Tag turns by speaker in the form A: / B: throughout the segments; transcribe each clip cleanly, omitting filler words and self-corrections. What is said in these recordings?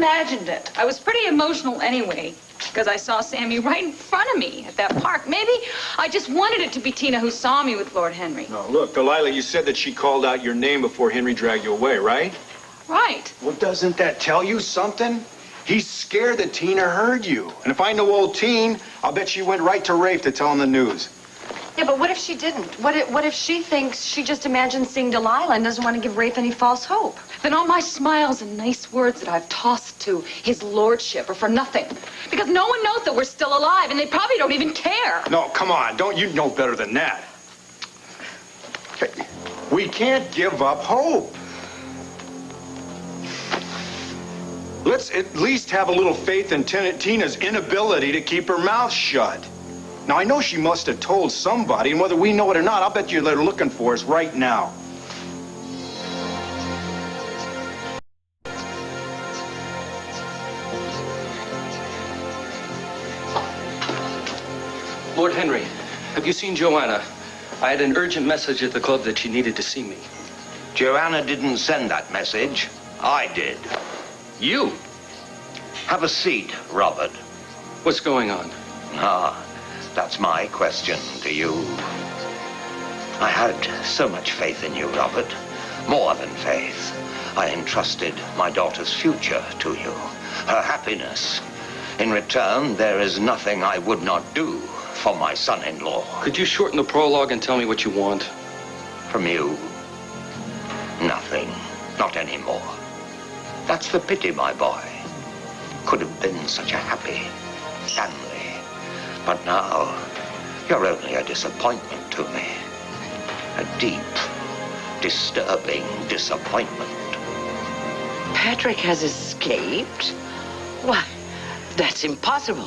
A: imagined it. I was pretty emotional anyway, because I saw Sammy right in front of me at that park. Maybe I just wanted it to be Tina who saw me with Lord Henry.
B: No, look, Delilah, you said that she called out your name before Henry dragged you away, right?
A: Right.
B: Well, doesn't that tell you something? He's scared that Tina heard you. And if I know old Teen, I'll bet she went right to Rafe to tell him the news.
C: Yeah, but what if she didn't? What if she thinks she just imagined seeing Delilah and doesn't want to give Rafe any false hope?
A: Then all my smiles and nice words that I've tossed to his lordship are for nothing. Because no one knows that we're still alive, and they probably don't even care.
B: No, come on. Don't you know better than that? We can't give up hope. Let's at least have a little faith in Tina's inability to keep her mouth shut. Now, I know she must have told somebody, and whether we know it or not, I'll bet you they're looking for us right now.
D: Lord Henry, have you seen Joanna? I had an urgent message at the club that she needed to see me.
E: Joanna didn't send that message. I did.
D: You?
E: Have a seat, Robert.
D: What's going on?
E: That's my question to you. I had so much faith in you, Robert. More than faith. I entrusted my daughter's future to you. Her happiness. In return, there is nothing I would not do for my son-in-law.
D: Could you shorten the prologue and tell me what you want?
E: From you? Nothing. Not anymore. That's the pity, my boy. Could have been such a happy family. But now, you're only a disappointment to me. A deep, disturbing disappointment.
F: Patrick has escaped? Why, that's impossible.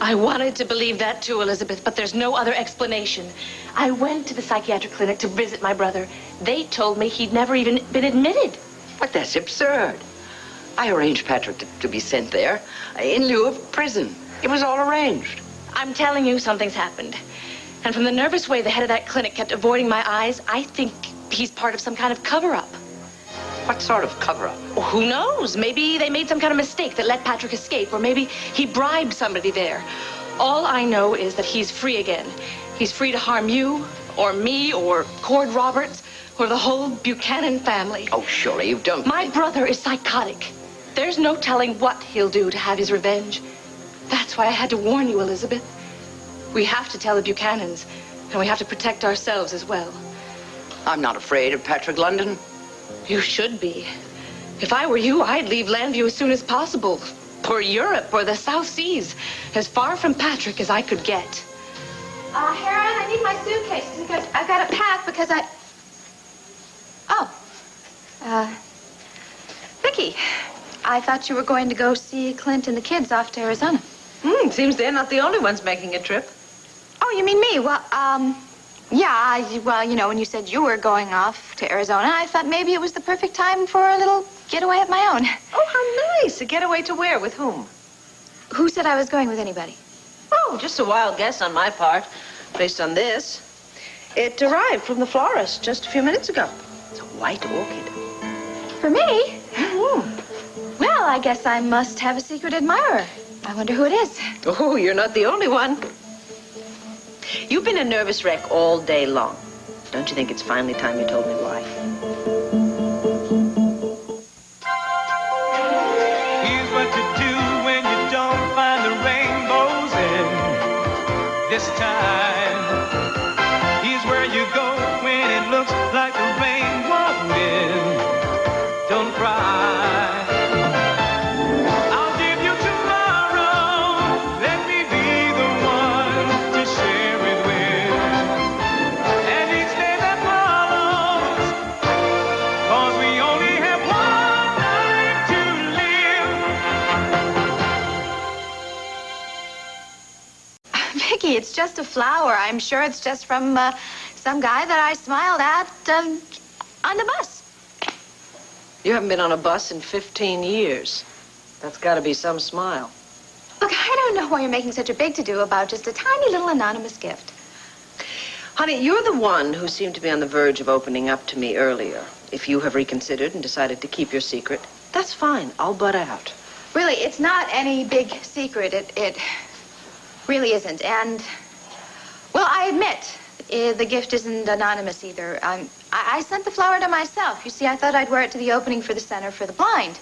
C: I wanted to believe that too, Elizabeth, but there's no other explanation. I went to the psychiatric clinic to visit my brother. They told me he'd never even been admitted.
F: But that's absurd. I arranged Patrick to be sent there in lieu of prison. It was all arranged.
C: I'm telling you, something's happened. And from the nervous way the head of that clinic kept avoiding my eyes, I think he's part of some kind of cover-up.
F: What sort of cover-up?
C: Well, who knows? Maybe they made some kind of mistake that let Patrick escape, or maybe he bribed somebody there. All I know is that he's free again. He's free to harm you, or me, or Cord Roberts, or the whole Buchanan family.
F: Oh, surely you don't.
C: My brother is psychotic. There's no telling what he'll do to have his revenge. That's why I had to warn you, Elizabeth. We have to tell the Buchanans, and we have to protect ourselves as well.
F: I'm not afraid of Patrick London.
C: You should be. If I were you, I'd leave Llanview as soon as possible. For Europe or the South Seas. As far from Patrick as I could get.
G: Heron, I need my suitcase because I've got it packed because I... Oh. Vicky, I thought you were going to go see Clint and the kids off to Arizona.
H: Seems they're not the only ones making a trip.
G: Oh, you mean me? Well, yeah, well, you know, when you said you were going off to Arizona, I thought maybe it was the perfect time for a little getaway of my own.
H: Oh, how nice. A getaway to where? With whom?
G: Who said I was going with anybody?
H: Oh, just a wild guess on my part, based on this. It arrived from the florist just a few minutes ago. It's a white orchid.
G: For me? Well, I guess I must have a secret admirer. I wonder who it is.
H: Oh, you're not the only one. You've been a nervous wreck all day long. Don't you think it's finally time you told me why?
I: Here's what to do when you don't find the rainbows in this time. Here's where you go when it looks like the rain won't win. Don't cry.
G: It's just a flower. I'm sure it's just from some guy that I smiled at on the bus.
H: You haven't been on a bus in 15 years. That's got to be some smile.
G: Look, I don't know why you're making such a big to-do about just a tiny little anonymous gift.
H: Honey, you're the one who seemed to be on the verge of opening up to me earlier. If you have reconsidered and decided to keep your secret, that's fine. I'll butt out.
G: Really, it's not any big secret. It really isn't. And, well, I admit, the gift isn't anonymous either. I sent the flower to myself. You see, I thought I'd wear it to the opening for the Center for the Blind.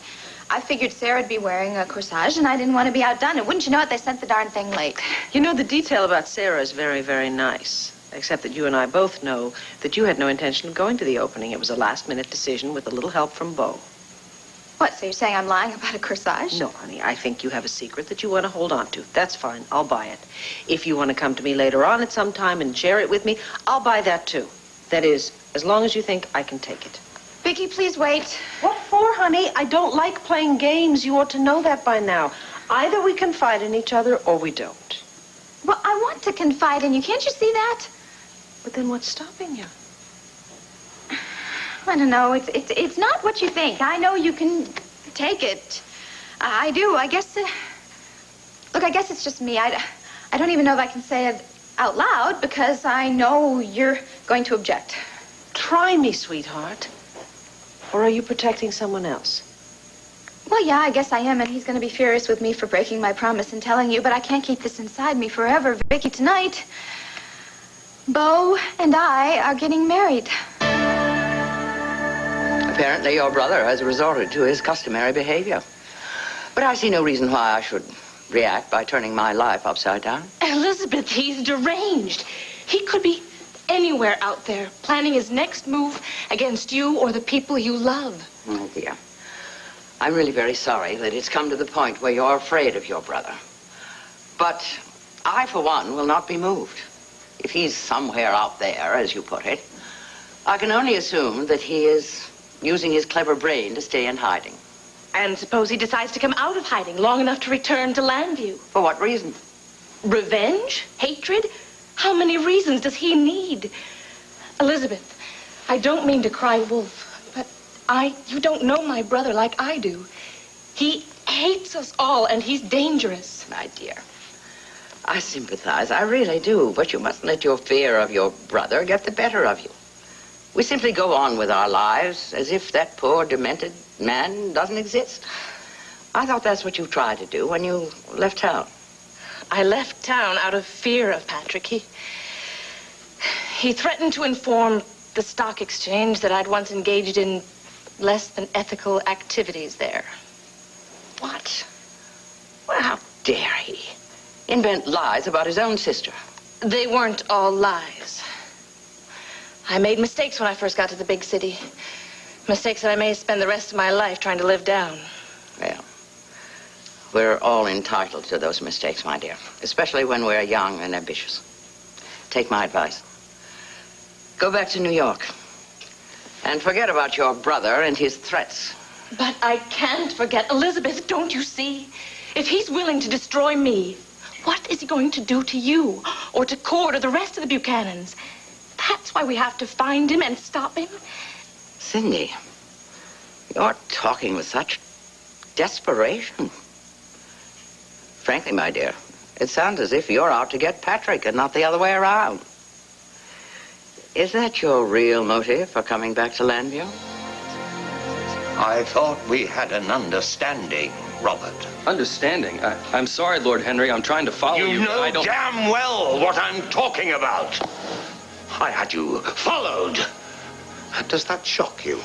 G: I figured Sarah'd be wearing a corsage, and I didn't want to be outdone. And wouldn't you know it, they sent the darn thing late.
H: You know, the detail about Sarah is very, very nice. Except that you and I both know that you had no intention of going to the opening. It was a last-minute decision with a little help from Beau.
G: What, so you're saying I'm lying about a corsage?
H: No, honey, I think you have a secret that you want to hold on to. That's fine. I'll buy it. If you want to come to me later on at some time and share it with me, I'll buy that too. That is, as long as you think I can take it.
G: Vicki, please wait.
H: What for, honey? I don't like playing games. You ought to know that by now. Either we confide in each other or we don't.
G: Well, I want to confide in you. Can't you see that?
H: But then what's stopping you?
G: I don't know. It's not what you think. I know you can take it. I do. I guess... Look, I guess it's just me. I don't even know if I can say it out loud because I know you're going to object.
H: Try me, sweetheart. Or are you protecting someone else?
G: Well, yeah, I guess I am, and he's going to be furious with me for breaking my promise and telling you, but I can't keep this inside me forever. Vicki, tonight, Beau and I are getting married.
F: Apparently, your brother has resorted to his customary behavior. But I see no reason why I should react by turning my life upside down.
C: Elizabeth, he's deranged. He could be anywhere out there, planning his next move against you or the people you love.
F: Oh, dear. I'm really very sorry that it's come to the point where you're afraid of your brother. But I, for one, will not be moved. If he's somewhere out there, as you put it, I can only assume that he is using his clever brain to stay in hiding.
C: And suppose he decides to come out of hiding long enough to return to Landview.
F: For what reason?
C: Revenge? Hatred? How many reasons does he need? Elizabeth, I don't mean to cry wolf, but you don't know my brother like I do. He hates us all, and he's dangerous.
F: My dear, I sympathize, I really do, but you mustn't let your fear of your brother get the better of you. We simply go on with our lives as if that poor, demented man doesn't exist. I thought that's what you tried to do when you left town.
C: I left town out of fear of Patrick. He threatened to inform the stock exchange that I'd once engaged in less than ethical activities there.
F: What? Well, how dare he invent lies about his own sister?
C: They weren't all lies. I made mistakes when I first got to the big city. Mistakes that I may spend the rest of my life trying to live down.
F: Well, we're all entitled to those mistakes, my dear, especially when we're young and ambitious. Take my advice. Go back to New York and forget about your brother and his threats.
C: But I can't forget. Elizabeth, don't you see? If he's willing to destroy me, what is he going to do to you or to Cord or the rest of the Buchanans? That's why we have to find him and stop him.
F: Cindy, you're talking with such desperation. Frankly, my dear, it sounds as if you're out to get Patrick and not the other way around. Is that your real motive for coming back to Landview?
E: I thought we had an understanding, Robert.
D: Understanding? I'm sorry, Lord Henry. I'm trying to follow you.
E: You know
D: I don't...
E: damn well what I'm talking about. I had you followed. Does that shock you?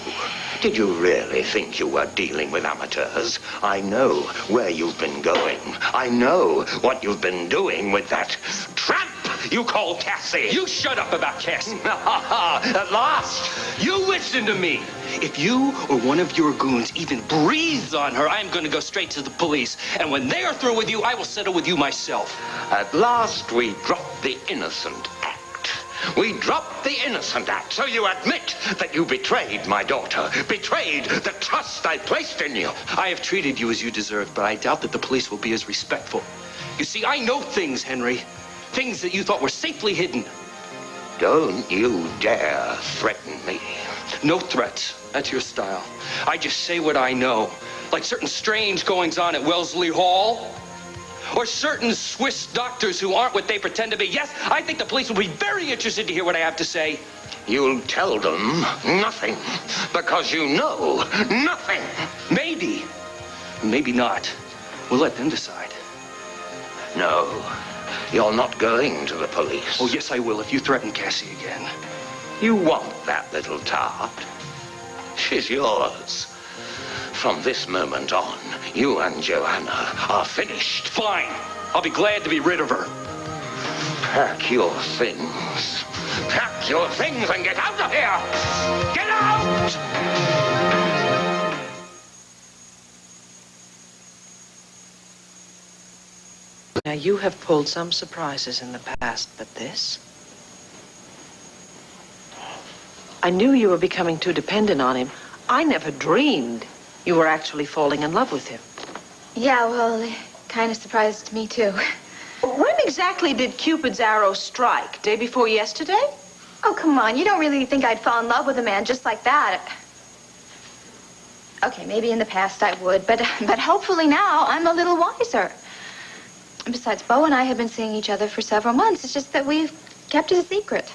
E: Did you really think you were dealing with amateurs? I know where you've been going. I know what you've been doing with that tramp you call Cassie.
D: You shut up about Cassie.
E: At last.
D: You listen to me. If you or one of your goons even breathes on her, I'm going to go straight to the police. And when they are through with you, I will settle with you myself.
E: At last, we dropped the innocent act. We dropped the innocent act, so you admit that you betrayed my daughter, betrayed the trust I placed in you.
D: I have treated you as you deserve, but I doubt that the police will be as respectful. You see, I know things, Henry. Things that you thought were safely hidden.
E: Don't you dare threaten me.
D: No threats. That's your style. I just say what I know. Like certain strange goings-on at Wellesley Hall. Or certain Swiss doctors who aren't what they pretend to be. Yes, I think the police will be very interested to hear what I have to say.
E: You'll tell them nothing, because you know nothing.
D: Maybe. Maybe not. We'll let them decide.
E: No, you're not going to the police.
D: Oh, yes, I will if you threaten Cassie again.
E: You want that little tart. She's yours. From this moment on, you and Joanna are finished.
D: Fine. I'll be glad to be rid of her.
E: Pack your things. Pack your things and get out of here! Get out!
H: Now, you have pulled some surprises in the past, but this? I knew you were becoming too dependent on him. I never dreamed you were actually falling in love with him.
G: Yeah, well, it kind of surprised me, too.
H: When exactly did Cupid's arrow strike? Day before yesterday?
G: Oh, come on. You don't really think I'd fall in love with a man just like that. Okay, maybe in the past I would, but hopefully now I'm a little wiser. And besides, Beau and I have been seeing each other for several months. It's just that we've kept it a secret.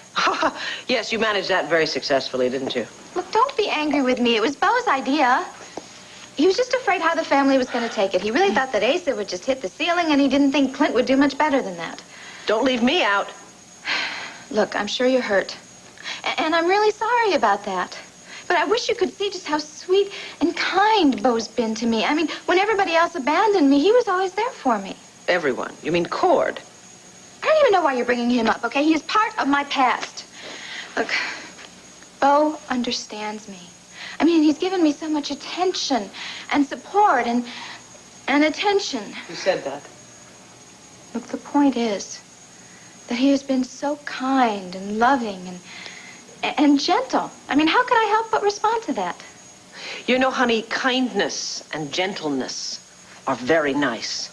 H: Yes, you managed that very successfully, didn't you?
G: Look, don't be angry with me. It was Beau's idea. He was just afraid how the family was going to take it. He really thought that Asa would just hit the ceiling, and he didn't think Clint would do much better than that.
H: Don't leave me out.
G: Look, I'm sure you're hurt. And I'm really sorry about that. But I wish you could see just how sweet and kind Beau's been to me. I mean, when everybody else abandoned me, he was always there for me.
H: Everyone. You mean Cord?
G: I don't even know why you're bringing him up, okay? He is part of my past. Look, Beau understands me. I mean, he's given me so much attention and support and attention.
H: Who said that?
G: Look, the point is that he has been so kind and loving and gentle. I mean, how could I help but respond to that?
H: You know, honey, kindness and gentleness are very nice.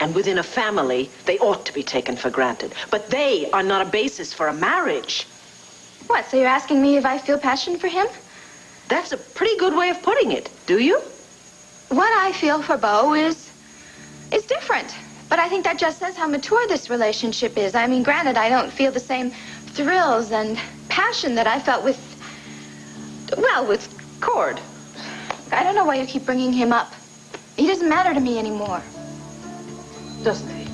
H: And within a family, they ought to be taken for granted. But they are not a basis for a marriage.
G: What, so you're asking me if I feel passion for him?
H: That's a pretty good way of putting it. Do you?
G: What I feel for Beau is different. But I think that just says how mature this relationship is. I mean, granted, I don't feel the same thrills and passion that I felt with Cord. I don't know why you keep bringing him up. He doesn't matter to me anymore.
H: Doesn't he?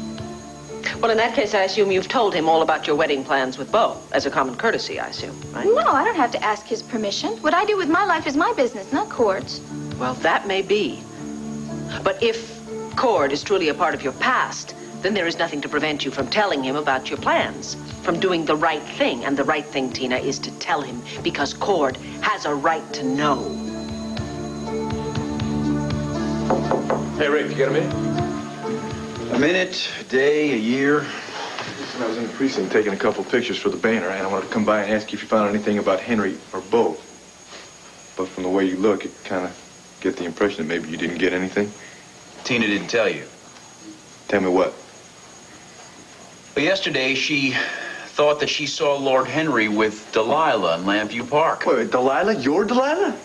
H: Well, in that case, I assume you've told him all about your wedding plans with Beau. As a common courtesy, I assume, right?
G: No, I don't have to ask his permission. What I do with my life is my business, not Cord's.
H: Well, that may be. But if Cord is truly a part of your past, then there is nothing to prevent you from telling him about your plans, from doing the right thing. And the right thing, Tina, is to tell him, because Cord has a right to know.
J: Hey, Rick, you got a minute?
B: A minute, a day, a year. Listen, I was in the precinct taking a couple pictures for the banner, and I wanted to come by and ask you if you found anything about Henry or Beau. But from the way you look, it kind of get the impression that maybe you didn't get anything.
J: Tina didn't tell you.
B: Tell me what?
J: Well, yesterday she thought that she saw Lord Henry with Delilah in Lambview Park.
B: Wait, Delilah? Your Delilah?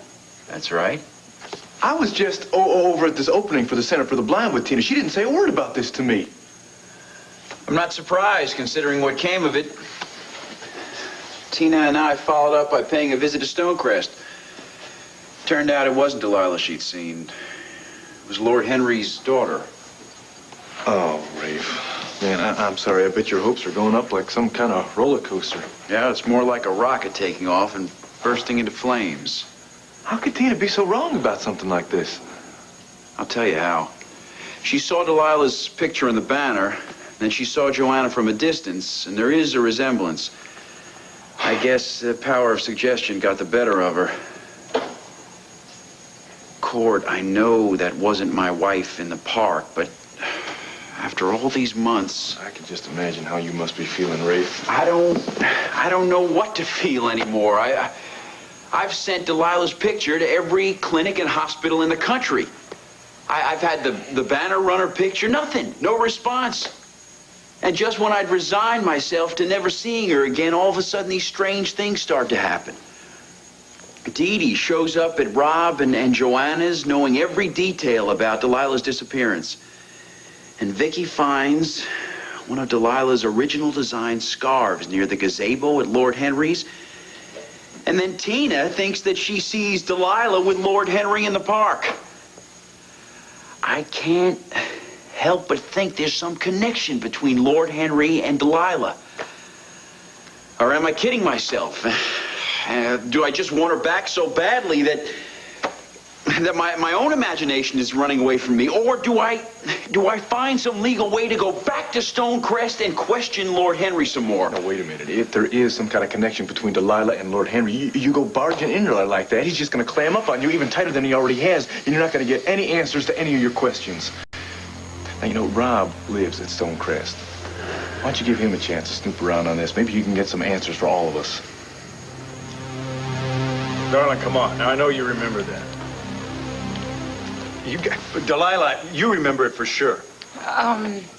J: That's right.
B: I was just over at this opening for the Center for the Blind with Tina. She didn't say a word about this to me.
J: I'm not surprised, considering what came of it. Tina and I followed up by paying a visit to Stonecrest. Turned out it wasn't Delilah she'd seen. It was Lord Henry's daughter.
B: Oh, Rafe. Man, I'm sorry. I bet your hopes are going up like some kind of roller coaster.
J: Yeah, it's more like a rocket taking off and bursting into flames.
B: How could Tina be so wrong about something like this?
J: I'll tell you how. She saw Delilah's picture in the banner, then she saw Joanna from a distance, and there is a resemblance. I guess the power of suggestion got the better of her. Cord, I know that wasn't my wife in the park, but after all these months...
B: I can just imagine how you must be feeling, Rafe.
J: I don't know what to feel anymore. I've sent Delilah's picture to every clinic and hospital in the country. I've had the banner runner picture, nothing, no response. And just when I'd resigned myself to never seeing her again, all of a sudden these strange things start to happen. Dee Dee shows up at Rob and Joanna's, knowing every detail about Delilah's disappearance. And Vicky finds one of Delilah's original design scarves near the gazebo at Lord Henry's. And then Tina thinks that she sees Delilah with Lord Henry in the park. I can't help but think there's some connection between Lord Henry and Delilah. Or am I kidding myself? Do I just want her back so badly that my own imagination is running away from me? Or do I find some legal way to go back to Stonecrest and question Lord Henry some more?
B: Now, wait a minute. If there is some kind of connection between Delilah and Lord Henry, you go barging into her like that, he's just going to clam up on you even tighter than he already has, and you're not going to get any answers to any of your questions. Now, you know, Rob lives at Stonecrest. Why don't you give him a chance to snoop around on this? Maybe you can get some answers for all of us. Darling, come on. Now, I know you remember that. Delilah, you remember it for sure.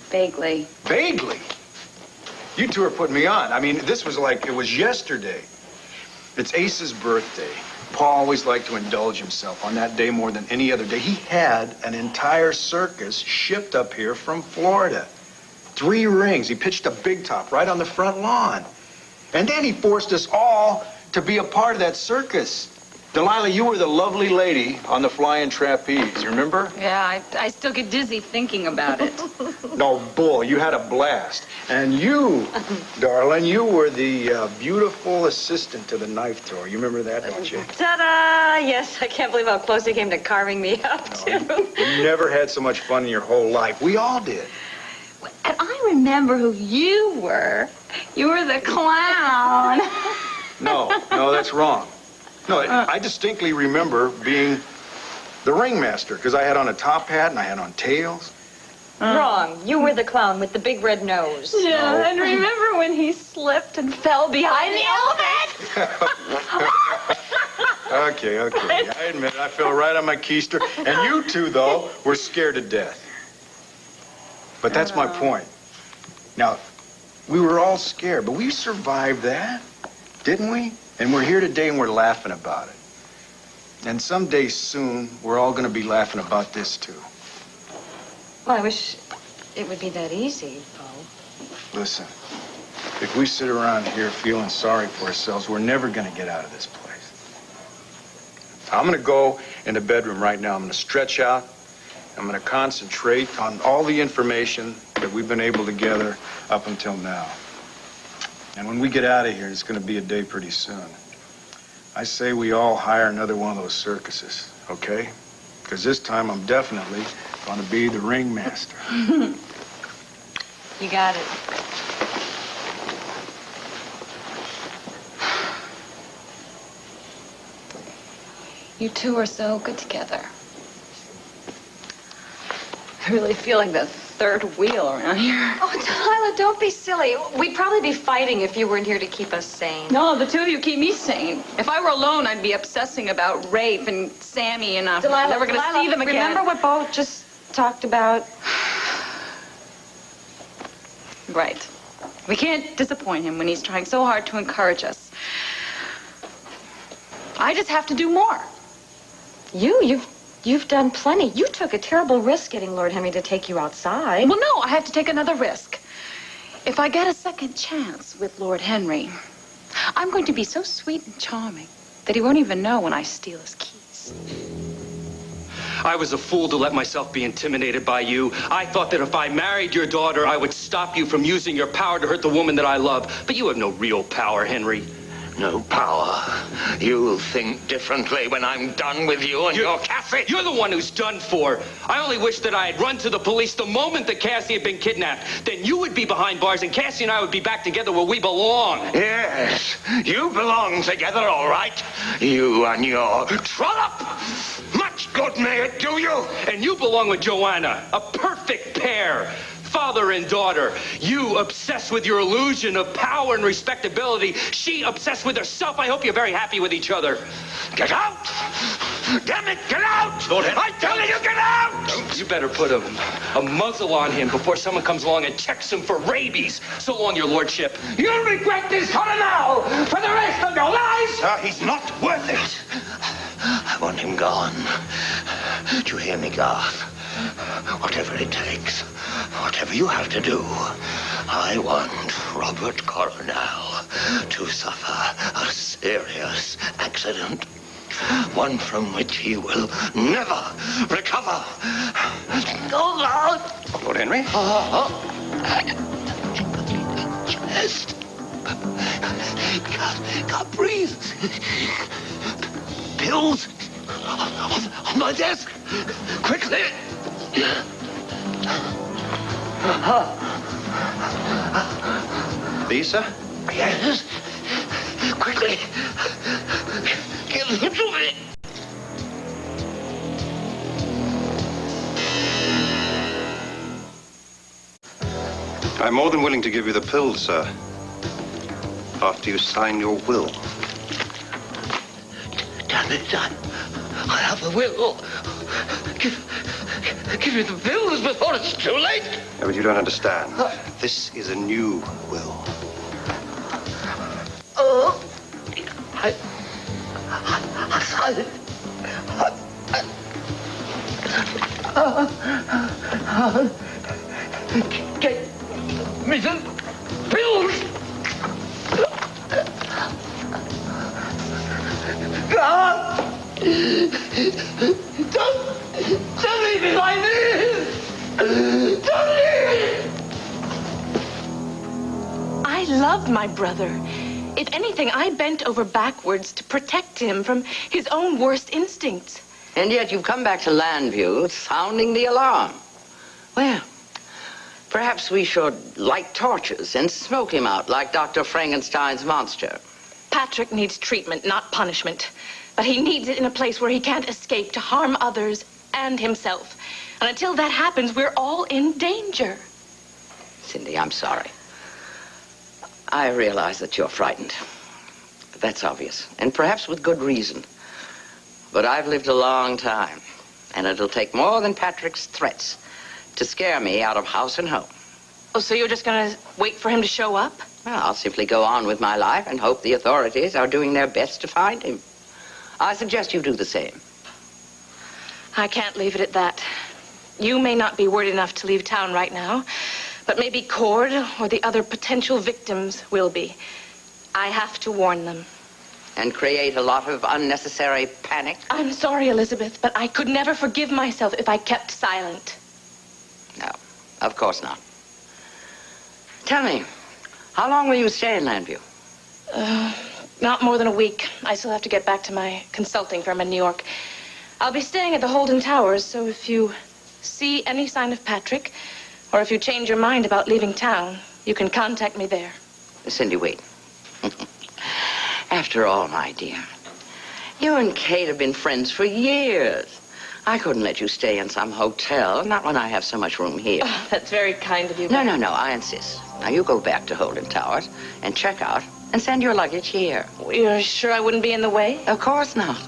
A: Vaguely.
B: Vaguely? You two are putting me on. I mean, this was like it was yesterday. It's Ace's birthday. Paul always liked to indulge himself on that day more than any other day. He had an entire circus shipped up here from Florida. 3 rings. He pitched a big top right on the front lawn. And then he forced us all to be a part of that circus. Delilah, you were the lovely lady on the flying trapeze, you remember?
A: Yeah, I still get dizzy thinking about it.
B: No, bull, you had a blast. And you, darling, you were the beautiful assistant to the knife thrower. You remember that, don't you?
A: Ta-da! Yes, I can't believe how close he came to carving me up, too.
B: You never had so much fun in your whole life. We all did.
A: And I remember who you were. You were the clown.
B: No, that's wrong. No, I distinctly remember being the ringmaster, because I had on a top hat and I had on tails.
K: Wrong. You were the clown with the big red nose.
A: Yeah,
B: No.
A: and remember when he slipped and fell behind the elephant?
B: Okay. I admit I fell right on my keister. And you two, though, were scared to death. But that's my point. Now, we were all scared, but we survived that, didn't we? And we're here today and we're laughing about it. And someday soon, we're all going to be laughing about this, too.
K: Well, I wish it would be that easy, Paul.
B: Listen, if we sit around here feeling sorry for ourselves, we're never going to get out of this place. I'm going to go in the bedroom right now. I'm going to stretch out. I'm going to concentrate on all the information that we've been able to gather up until now. And when we get out of here, it's going to be a day pretty soon. I say we all hire another one of those circuses, okay? Because this time I'm definitely going to be the ringmaster.
K: You got it.
A: You two are so good together. I really feel like the third wheel around here.
K: Oh, Delilah, don't be silly. We'd probably be fighting if you weren't here to keep us sane.
A: No, the two of you keep me sane. If I were alone, I'd be obsessing about Rafe and Sammy, and I'm never going to see them again.
K: Remember what Bo just talked about?
A: Right. We can't disappoint him when he's trying so hard to encourage us. I just have to do more.
K: You've done plenty. You took a terrible risk getting Lord Henry to take you outside.
A: Well, no, I have to take another risk. If I get a second chance with Lord Henry, I'm going to be so sweet and charming that he won't even know when I steal his keys.
D: I was a fool to let myself be intimidated by you. I thought that if I married your daughter, I would stop you from using your power to hurt the woman that I love. But you have no real power, Henry.
E: No power. You'll think differently when I'm done with you and your Cassie.
D: You're the one who's done for. I only wish that I had run to the police the moment that Cassie had been kidnapped. Then you would be behind bars and Cassie and I would be back together where we belong.
E: Yes, you belong together, all right. You and your trollop. Much good may it do you.
D: And you belong with Joanna, a perfect pair. Father and daughter. You obsessed with your illusion of power and respectability. She obsessed with herself. I hope you're very happy with each other.
E: Get out! Damn it, get out! I tell you, get out!
D: You better put a muzzle on him before someone comes along and checks him for rabies. So long, your lordship.
E: You'll regret this horror now for the rest of your lives! He's not worth it. I want him gone. Do you hear me, Garth? Whatever it takes, whatever you have to do, I want Robert Coronel to suffer a serious accident, one from which he will never recover. Oh, Lord!
D: Lord Henry?
E: Chest. Can't breathe. Pills on my desk. Quickly.
B: Lisa?
E: Yes. Quickly. Give them to me.
L: I'm more than willing to give you the pills, sir. After you sign your will.
E: Damn it, I have a will. Give me the pills before it's too late.
L: No, but you don't understand. This is a new will.
E: Oh, I signed it. Get me the pills. Don't leave me like this. Don't leave me.
C: I loved my brother. If anything, I bent over backwards to protect him from his own worst instincts.
F: And yet you've come back to Landview sounding the alarm. Well, perhaps we should light torches and smoke him out like Dr. Frankenstein's monster.
C: Patrick needs treatment, not punishment. But he needs it in a place where he can't escape to harm others and himself. And until that happens, we're all in danger.
F: Cindy, I'm sorry. I realize that you're frightened. That's obvious, and perhaps with good reason. But I've lived a long time, and it'll take more than Patrick's threats to scare me out of house and home.
C: Oh, so you're just gonna wait for him to show up?
F: Well, I'll simply go on with my life and hope the authorities are doing their best to find him. I suggest you do the same.
C: I can't leave it at that. You may not be worried enough to leave town right now, but maybe Cord or the other potential victims will be. I have to warn them.
F: And create a lot of unnecessary panic?
C: I'm sorry, Elizabeth, but I could never forgive myself if I kept silent.
F: No, of course not. Tell me, how long will you stay in Landview?
C: Not more than a week. I still have to get back to my consulting firm in New York. I'll be staying at the Holden Towers, so if you see any sign of Patrick, or if you change your mind about leaving town, you can contact me there.
F: Cindy, wait. After all, my dear, you and Kate have been friends for years. I couldn't let you stay in some hotel, not when I have so much room here.
C: Oh, that's very kind of you.
F: No, I insist. Now, you go back to Holden Towers and check out and send your luggage here.
C: You're sure I wouldn't be in the way?
F: Of course not.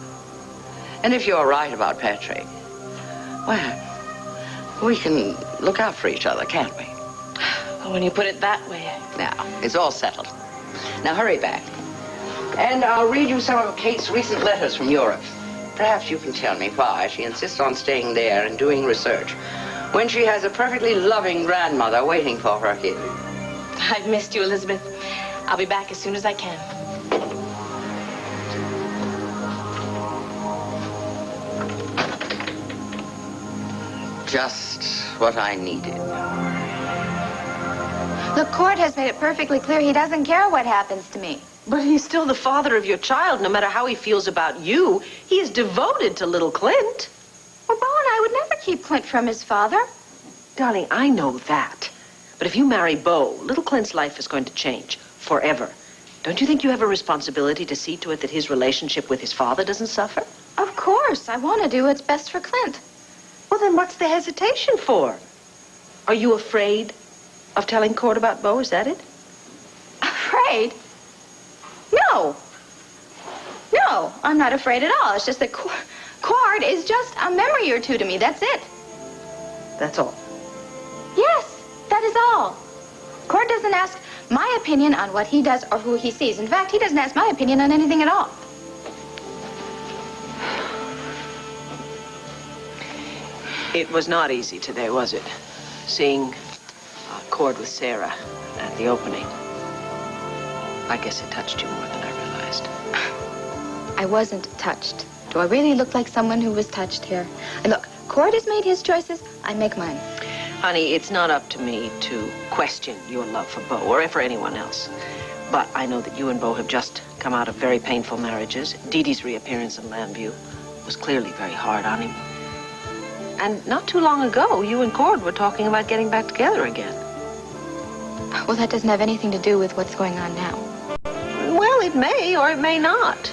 F: And if you're right about Patrick, well, we can look out for each other, can't we?
C: Well, when you put it that way.
F: Now, it's all settled. Now, hurry back. And I'll read you some of Kate's recent letters from Europe. Perhaps you can tell me why she insists on staying there and doing research when she has a perfectly loving grandmother waiting for her here.
C: I've missed you, Elizabeth. I'll be back as soon as I can.
F: Just what I needed.
G: The court has made it perfectly clear he doesn't care what happens to me.
H: But he's still the father of your child, no matter how he feels about you. He is devoted to little Clint.
G: Well, Bo and I would never keep Clint from his father.
H: Darling, I know that. But if you marry Bo, little Clint's life is going to change forever. Don't you think you have a responsibility to see to it that his relationship with his father doesn't suffer?
G: Of course. I want to do what's best for Clint.
H: Well, then what's the hesitation for? Are you afraid of telling Cord about Bo? Is that it?
G: Afraid? No. No, I'm not afraid at all. It's just that Cord is just a memory or two to me. That's it.
H: That's all.
G: Yes, that is all. Cord doesn't ask my opinion on what he does or who he sees. In fact, he doesn't ask my opinion on anything at all.
H: It was not easy today, was it? Seeing Cord with Sarah at the opening. I guess it touched you more than I realized.
G: I wasn't touched. Do I really look like someone who was touched here? And look, Cord has made his choices. I make mine.
H: Honey, it's not up to me to question your love for Beau or for anyone else. But I know that you and Beau have just come out of very painful marriages. Dee Dee's reappearance in Lambview was clearly very hard on him. And not too long ago, you and Cord were talking about getting back together again.
G: Well, that doesn't have anything to do with what's going on now.
H: Well, it may or it may not.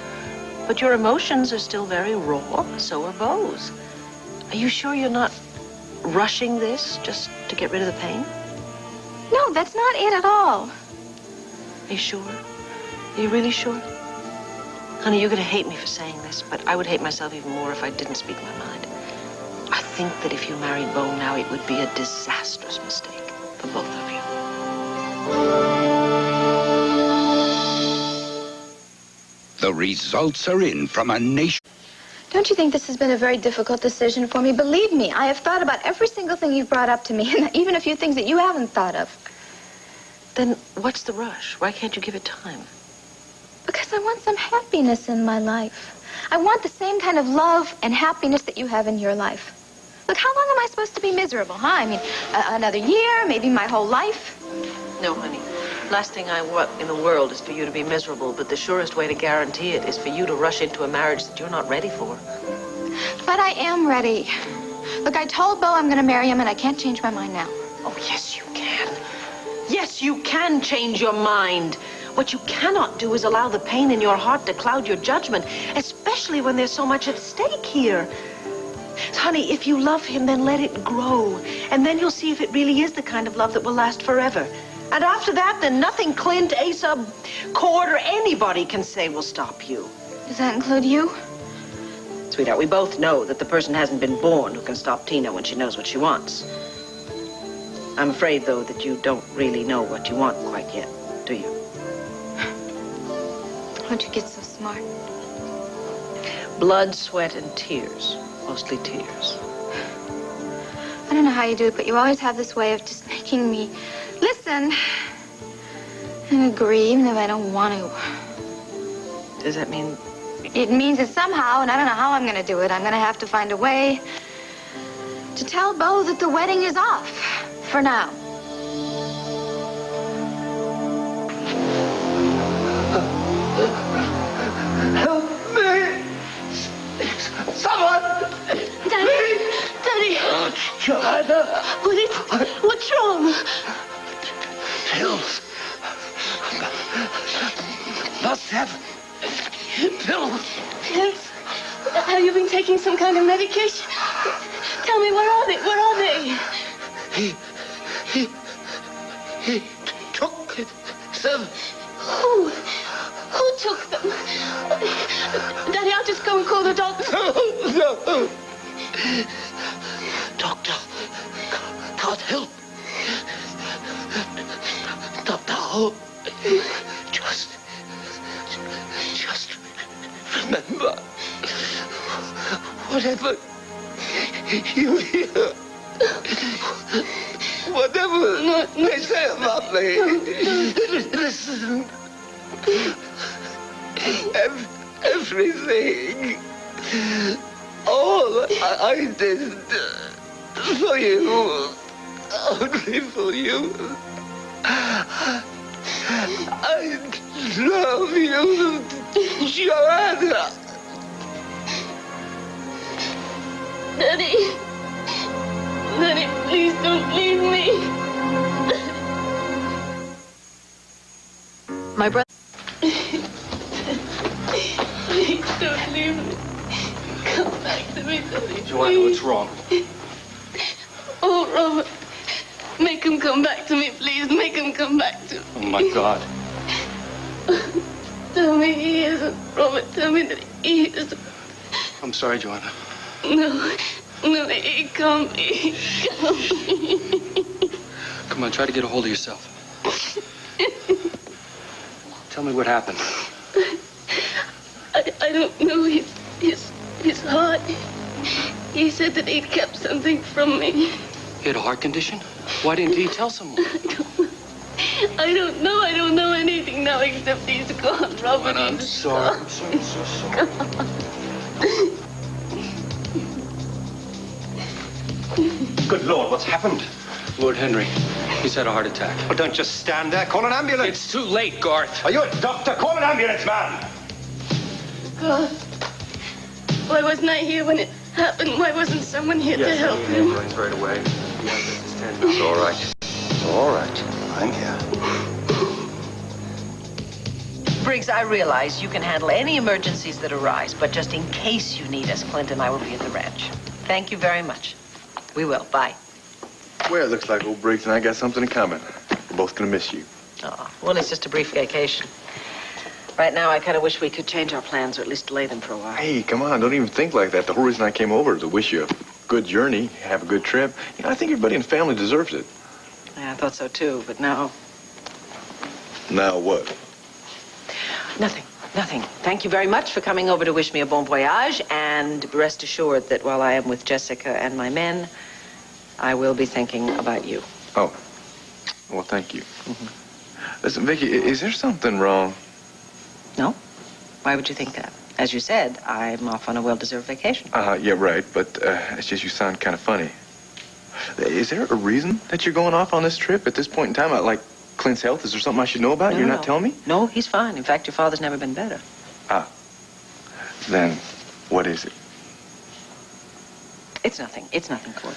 H: But your emotions are still very raw. So are Beau's. Are you sure you're not rushing this just to get rid of the pain?
G: No, that's not it at all.
H: Are you sure? Are you really sure? Honey, you're going to hate me for saying this, but I would hate myself even more if I didn't speak my mind. I think that if you married Beau now, it would be a disastrous mistake for both of you.
M: The results are in from a nation.
G: Don't you think this has been a very difficult decision for me? Believe me, I have thought about every single thing you've brought up to me, and even a few things that you haven't thought of.
H: Then what's the rush? Why can't you give it time?
G: Because I want some happiness in my life. I want the same kind of love and happiness that you have in your life. Look, how long am I supposed to be miserable, huh? I mean, another year, maybe my whole life?
H: No, honey. Last thing I want in the world is for you to be miserable, but the surest way to guarantee it is for you to rush into a marriage that you're not ready for.
G: But I am ready. Look, I told Beau I'm going to marry him, and I can't change my mind now.
H: Oh, yes, you can. Yes, you can change your mind. What you cannot do is allow the pain in your heart to cloud your judgment, especially when there's so much at stake here. Honey, if you love him, then let it grow. And then you'll see if it really is the kind of love that will last forever. And after that, then nothing Clint, Asa, Cord, or anybody can say will stop you.
G: Does that include you?
H: Sweetheart, we both know that the person hasn't been born who can stop Tina when she knows what she wants. I'm afraid, though, that you don't really know what you want quite yet, do you?
G: How'd you get so smart?
H: Blood, sweat, and tears. Mostly tears.
G: I don't know how you do it, but you always have this way of just making me listen and agree, even if I don't want to.
H: Does that mean?
G: It means that somehow, and I don't know how I'm going to do it, I'm going to have to find a way to tell Beau that the wedding is off for now.
N: Help me! Someone!
C: Daddy! Daddy!
N: Joanna!
C: What's wrong?
N: Pills. Must have pills.
C: Yes. Have you been taking some kind of medication? Tell me, where are they? Where are they?
N: He took some.
C: Who took them? Daddy, I'll just go and call the doctor.
N: No. Doctor can't help. Doctor, just remember, whatever you hear, whatever they say about me, listen. Everything, all I did for you, only for you. I love you, Joanna.
C: Daddy. Daddy, please don't leave me.
H: My brother.
C: Please don't leave me. Come back to me, Daddy.
D: Joanna, what's wrong?
C: Oh, Robert. Make him come back to me, please. Make him come back to me.
D: Oh, my God.
C: Tell me he isn't. Robert, tell me that he isn't.
D: I'm sorry, Joanna.
C: No, he can't be. He can't be.
D: Come on, try to get a hold of yourself. Tell me what happened.
C: I don't know his heart. He said that he'd kept something from me.
D: He had a heart condition? Why didn't he tell someone?
C: I don't know anything now except he's gone, Robert.
D: I'm sorry. I'm so sorry.
L: Good Lord, what's happened?
D: Lord Henry. He's had a heart attack.
L: Well, don't just stand there. Call an ambulance.
D: It's too late, Garth.
L: Are you a doctor? Call an ambulance, man.
C: Why wasn't I here when it happened? Why wasn't someone here to help him?
L: Right away. It's all right. It's all right. I'm here.
H: Briggs, I realize you can handle any emergencies that arise, but just in case you need us, Clint and I will be at the ranch. Thank you very much. We will. Bye.
O: Well, it looks like old Briggs and I got something in common. We're both gonna miss you.
H: Oh, well, it's just a brief vacation. Right now, I kind of wish we could change our plans, or at least delay them for a while.
O: Hey, come on, don't even think like that. The whole reason I came over is to wish you a good journey, have a good trip. You know, I think everybody in the family deserves it.
H: Yeah, I thought so too, but no.
O: Now what?
H: Nothing. Thank you very much for coming over to wish me a bon voyage, and rest assured that while I am with Jessica and my men, I will be thinking about you.
O: Oh, well, thank you. Listen, Vicky, is there something wrong?
H: No? Why would you think that? As you said, I'm off on a well-deserved vacation.
O: Yeah, right, but it's just you sound kind of funny. Is there a reason that you're going off on this trip at this point in time? Like Clint's health? Is there something I should know about? You're not telling me?
H: No, he's fine. In fact, your father's never been better.
O: Then what is it?
H: It's nothing. It's nothing, Cord.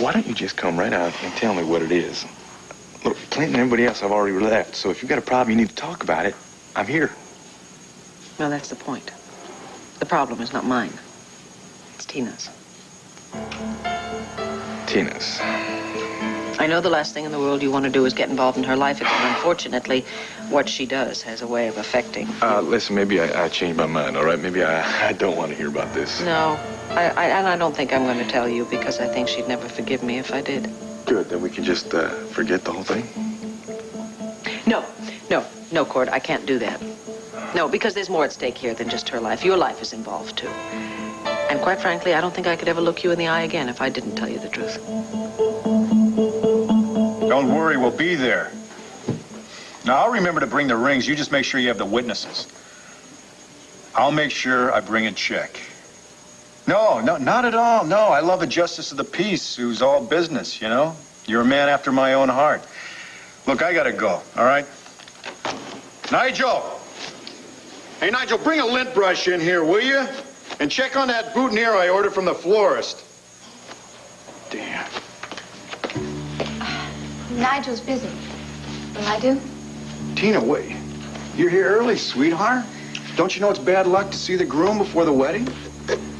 O: Why don't you just come right out and tell me what it is? Look, Clint and everybody else have already left, so if you've got a problem, you need to talk about it. I'm here.
H: Well, that's the point. The problem is not mine. It's Tina's.
O: Tina's.
H: I know the last thing in the world you want to do is get involved in her life again. Unfortunately, what she does has a way of affecting.
O: Listen, maybe I changed my mind, all right? Maybe I don't want to hear about this.
H: No, I don't think I'm going to tell you because I think she'd never forgive me if I did.
O: Good, then we can just forget the whole thing?
H: No, Cord, I can't do that. No, because there's more at stake here than just her life. Your life is involved, too. And quite frankly, I don't think I could ever look you in the eye again if I didn't tell you the truth.
B: Don't worry, we'll be there. Now, I'll remember to bring the rings. You just make sure you have the witnesses. I'll make sure I bring a check. No, not at all. No, I love a justice of the peace who's all business, you know? You're a man after my own heart. Look, I gotta go, all right? Nigel! Hey, Nigel, bring a lint brush in here, will you? And check on that boutonniere I ordered from the florist. Damn.
G: Nigel's busy. Will I do?
B: Tina, wait. You're here early, sweetheart? Don't you know it's bad luck to see the groom before the wedding?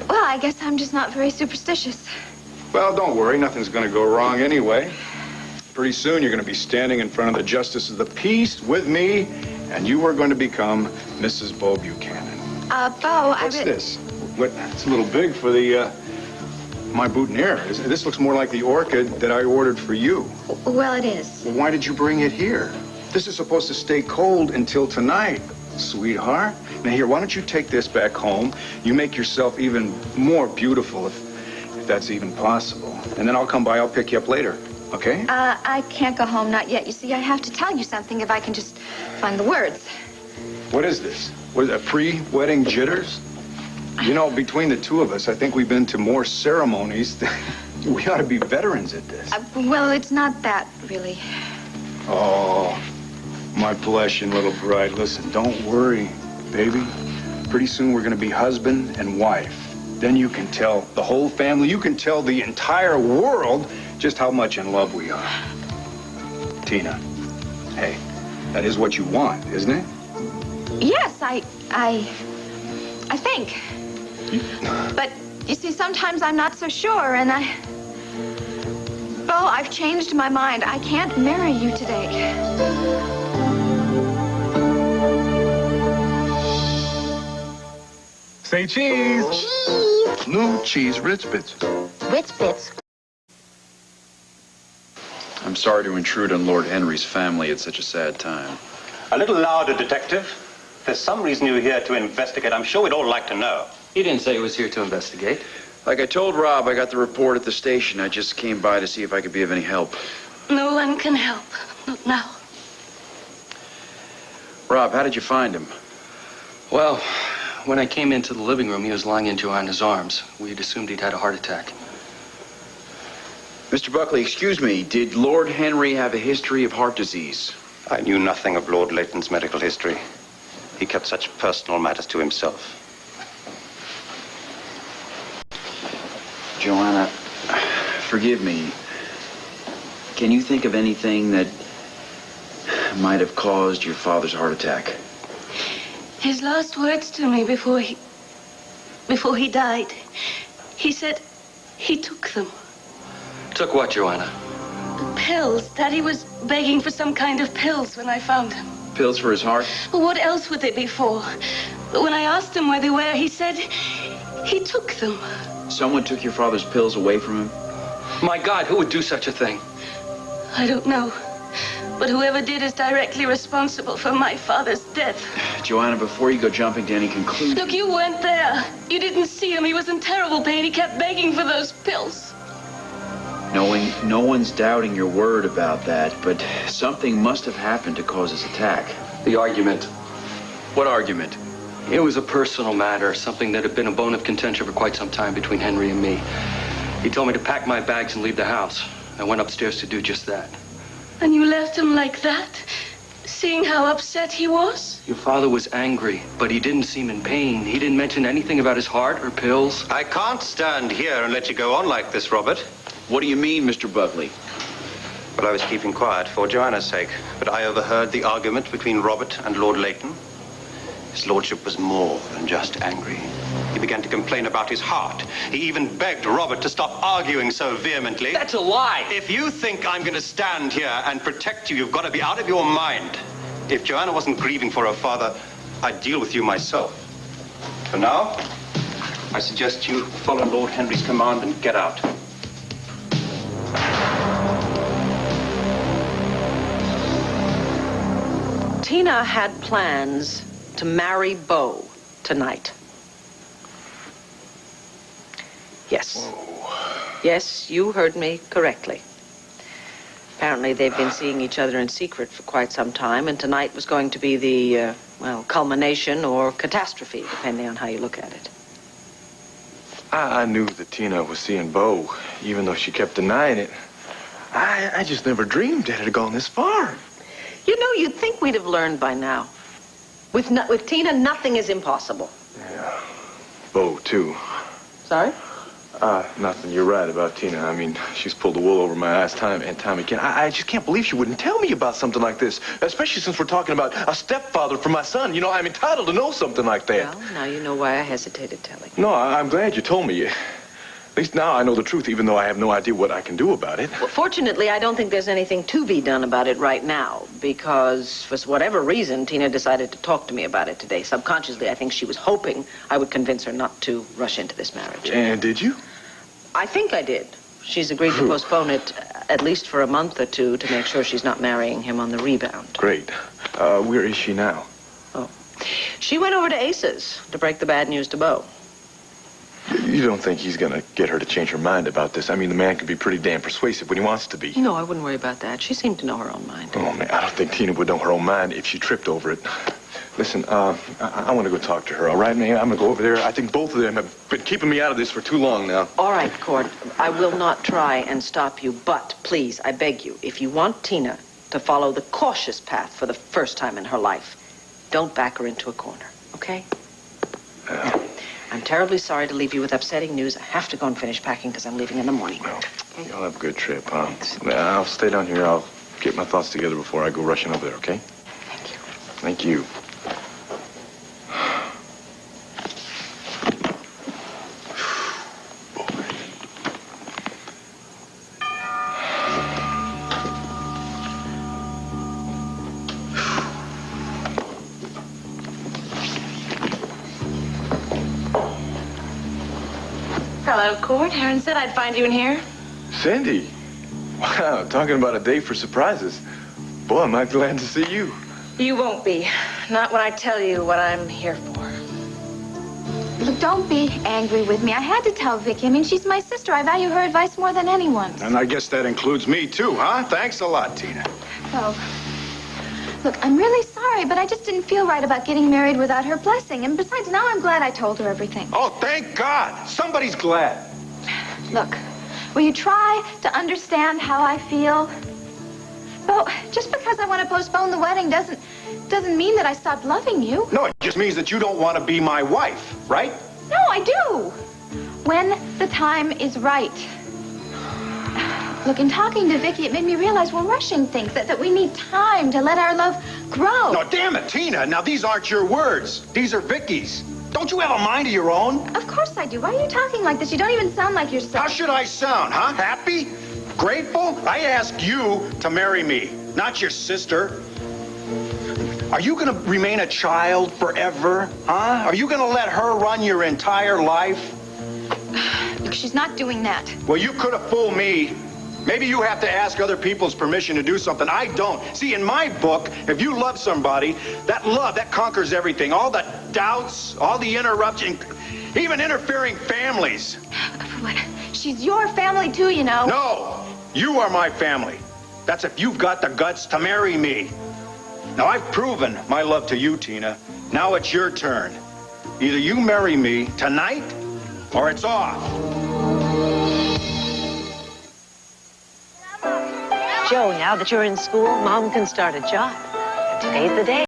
G: Well, I guess I'm just not very superstitious.
B: Well, don't worry. Nothing's going to go wrong anyway. Pretty soon you're going to be standing in front of the Justice of the Peace with me, and you are going to become Mrs. Bo Buchanan.
G: Bo,
B: What's this? What? It's a little big for the, my boutonniere. This looks more like the orchid that I ordered for you.
G: Well, it is.
B: Well, why did you bring it here? This is supposed to stay cold until tonight, sweetheart. Now, here, why don't you take this back home? You make yourself even more beautiful, if that's even possible. And then I'll come by, I'll pick you up later, okay?
G: I can't go home, not yet. You see, I have to tell you something if I can just find the words.
B: What is this? What is that, pre-wedding jitters? You know, between the two of us, I think we've been to more ceremonies. We ought to be veterans at this.
G: Well, it's not that, really.
B: Oh, my blushing little bride. Listen, don't worry, baby. Pretty soon we're going to be husband and wife. Then you can tell the whole family, you can tell the entire world just how much in love we are. Tina, hey, that is what you want, isn't it?
G: Yes, I think. But, you see, sometimes I'm not so sure, and Bo, I've changed my mind. I can't marry you today.
O: Say cheese. Cheese. No cheese, Ritz Bits.
G: Ritz Bits.
J: I'm sorry to intrude on Lord Henry's family at such a sad time.
L: A little louder, Detective. If there's some reason you're here to investigate, I'm sure we'd all like to know.
D: He didn't say he was here to investigate.
J: Like I told Rob, I got the report at the station. I just came by to see if I could be of any help.
C: No one can help. Not now.
J: Rob, how did you find him?
D: Well, when I came into the living room, he was lying in Joanna's arms. We'd assumed he'd had a heart attack.
J: Mr. Buckley, excuse me. Did Lord Henry have a history of heart disease?
L: I knew nothing of Lord Leighton's medical history. He kept such personal matters to himself.
J: Joanna, forgive me. Can you think of anything that might have caused your father's heart attack?
P: His last words to me before he died, he said he took them.
D: Took what, Joanna?
P: Pills. Daddy was begging for some kind of pills when I found him.
J: Pills for his heart?
P: But what else would they be for? But when I asked him where they were, he said he took them.
J: Someone took your father's pills away from him?
D: My God, who would do such a thing?
P: I don't know. But whoever did is directly responsible for my father's death.
J: Joanna, before you go jumping to any conclusion...
P: Look, you weren't there. You didn't see him. He was in terrible pain. He kept begging for those pills.
J: No one's doubting your word about that, but something must have happened to cause his attack.
D: The argument.
J: What argument?
D: It was a personal matter, something that had been a bone of contention for quite some time between Henry and me. He told me to pack my bags and leave the house. I went upstairs to do just that.
P: And you left him like that? Seeing how upset he was?
D: Your father was angry, but he didn't seem in pain. He didn't mention anything about his heart or pills.
L: I can't stand here and let you go on like this, Robert.
J: What do you mean, Mr. Buckley?
L: Well, I was keeping quiet for Joanna's sake, but I overheard the argument between Robert and Lord Leighton. His lordship was more than just angry. He began to complain about his heart. He even begged Robert to stop arguing so vehemently.
D: That's a lie.
L: If you think I'm going to stand here and protect you, you've got to be out of your mind. If Joanna wasn't grieving for her father, I'd deal with you myself. For now, I suggest you follow Lord Henry's command and get out.
H: Tina had plans to marry Beau tonight. Yes.
O: Whoa.
H: Yes, you heard me correctly. Apparently they've been seeing each other in secret for quite some time, and tonight was going to be the, culmination or catastrophe, depending on how you look at it.
O: I knew that Tina was seeing Beau, even though she kept denying it. I just never dreamed it had gone this far.
H: You know, you'd think we'd have learned by now. With Tina, nothing is impossible.
O: Yeah. Beau, too.
H: Sorry?
O: Nothing. You're right about Tina. I mean, she's pulled the wool over my eyes time and time again. I just can't believe she wouldn't tell me about something like this, especially since we're talking about a stepfather for my son. You know, I'm entitled to know something like that.
H: Well, now you know why I hesitated telling.
O: No, I'm glad you told me. At least now I know the truth, even though I have no idea what I can do about it.
H: Well, fortunately, I don't think there's anything to be done about it right now, because for whatever reason, Tina decided to talk to me about it today. Subconsciously, I think she was hoping I would convince her not to rush into this marriage.
O: And did you?
H: I think I did. She's agreed to postpone it at least for a month or two to make sure she's not marrying him on the rebound.
O: Great. Where is she now?
H: Oh. She went over to Ace's to break the bad news to Beau.
O: You don't think he's going to get her to change her mind about this? I mean, the man can be pretty damn persuasive when he wants to be.
H: No, I wouldn't worry about that. She seemed to know her own mind.
O: Oh, man, I don't think Tina would know her own mind if she tripped over it. Listen, I want to go talk to her, all right, man? I'm going to go over there. I think both of them have been keeping me out of this for too long now.
H: All right, Cord. I will not try and stop you, but please, I beg you, if you want Tina to follow the cautious path for the first time in her life, don't back her into a corner, okay? Now, I'm terribly sorry to leave you with upsetting news. I have to go and finish packing because I'm leaving in the morning.
O: Well, you'll have a good trip, huh? I'll stay down here. I'll get my thoughts together before I go rushing over there, okay?
H: Thank you.
O: Thank you.
A: Hello, Cord. Aaron said I'd find you in here.
O: Cindy. Wow, talking about a day for surprises. Boy, am I glad to see you.
A: You won't be. Not when I tell you what I'm here for.
G: Look, don't be angry with me. I had to tell Vicky. I mean, she's my sister. I value her advice more than anyone.
B: And I guess that includes me, too, huh? Thanks a lot, Tina.
G: Oh. Look, I'm really sorry, but I just didn't feel right about getting married without her blessing. And besides, now I'm glad I told her everything.
B: Oh, thank God. Somebody's glad.
G: Look, Will you try to understand how I feel? Well, just because I want to postpone the wedding doesn't mean that I stopped loving you.
B: No, it just means that you don't want to be my wife, right?
G: No, I do. When the time is right. Look, in talking to Vicky, it made me realize we're rushing things, that we need time to let our love grow.
B: No, damn it, Tina. Now, these aren't your words. These are Vicky's. Don't you have a mind of your own?
G: Of course I do. Why are you talking like this? You don't even sound like yourself.
B: How should I sound, huh? Happy? Grateful? I asked you to marry me, not your sister. Are you going to remain a child forever, huh? Are you going to let her run your entire life?
G: Look, she's not doing that.
B: Well, you could have fooled me. Maybe you have to ask other people's permission to do something. I don't. See, in my book, if you love somebody, that love, that conquers everything. All the doubts, all the interruption, even interfering families.
G: What? She's your family too, you know.
B: No, you are my family. That's if you've got the guts to marry me. Now, I've proven my love to you, Tina. Now it's your turn. Either you marry me tonight, or it's off.
H: Joe, now that you're in school, Mom can start a job. Today's the day.